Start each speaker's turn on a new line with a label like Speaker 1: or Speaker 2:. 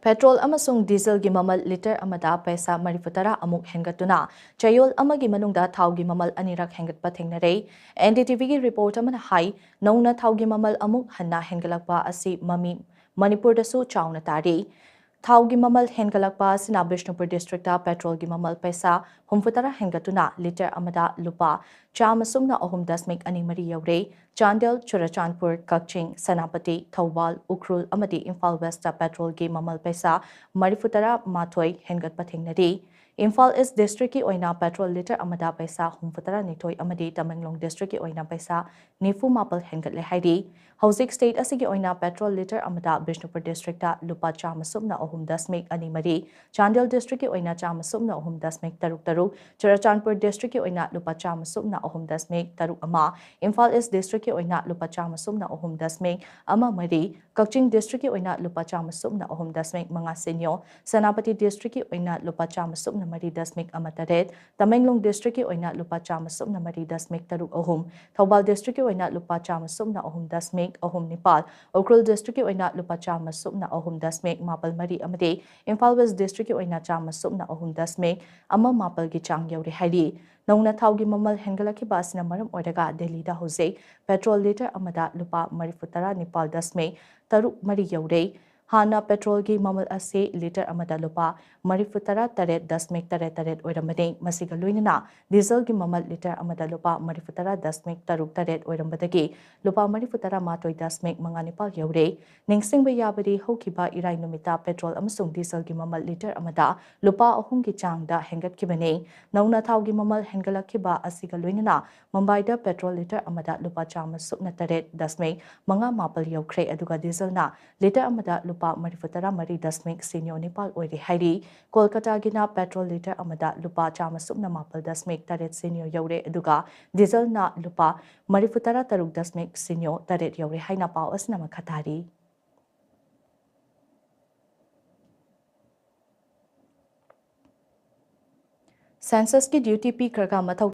Speaker 1: Petrol amasung diesel gi mamal liter amada paisa marifutara amuk hengatuna chayol amagi manungda thau gi mamal anirak hengatpa thengnarei NDTV gi report amana hai nauna thau gi mamal amuk hanna hengalakpa asi Manipur da su chauna tari Thau gi mamal hengalakpa sina Bishnupur district da petrol gi mamal paisa humfutara hengatuna liter amada lupa chamasumna ohum dasmik ani mari yaure Chandel Churachandpur Kakching Sanapati Thawbal Ukrul amadi Imphal West da petrol gi mamal paisa marifutara mathoi hengatpa thengnari Imphal East district ki oina petrol liter amada paisa humfutara nithoi amadi Tamenglong district ki oina paisa nifu mapal hengatle hairi Hauzik state asigi oina petrol liter amada Bishnupur district da lupa chamasumna ohum dasmik ani mari Chandel district ki oina chamasumna ohum dasmik taruk taruk Churachandpur district ki oina lupa chamasumna ohum dasmik taruk ama Imphal East district ki oina lupa chamasumna ohum dasmik ama mari Kakching district ki oina lupa chamasumna ohum dasmik manga senyo Sanapati district ki oina lupa chamasumna mari dasmik ama taret Tamenglong district ki oina lupa chamasumna mari dasmik taruk ohum Thawbal district ki oina lupa chamasumna ohum dasmik ohum nipal Ukrul district ki oina lupa chamasumna ohum dasmik mapal mari amade Imphal West district ki oina chamasumna ohum dasmik ama mapal gi chang yauri hairi Nauna thau gi mamal hengalaki basina maram oiraga Delhi da hose petrol liter amada lupa marifutara nipal dasmik taruk mari yaure Hana petrol gi mamal ase liter amada lupa marifutara taret dasmik taret oiramade masiga luinana diesel gi mamal liter amada lupa marifutara dasmik taruk taret oirambadagi lupa marifutara matoi dasmik manganipal yaure ningsingba yabadi hokiba irai numita petrol amasung diesel gi mamal liter amada lupa ahum gi changda hengatkibane nauna thau gi mamal hengalakhiba asiga luinana Mumbai da petrol liter amada lupa chama sukna taret dasmik manga mapal yaukre aduga diesel na liter amada lupa marifutara mari dasmik senior nipal oiri hairi Kolkata gina petrol liter amada lupa chama sukna mapal dasmik taret senior yaure aduga diesel na lupa marifutara taruk dasmik senior taret yaure haina pau asna makhatari Census ki duty pi karga mathau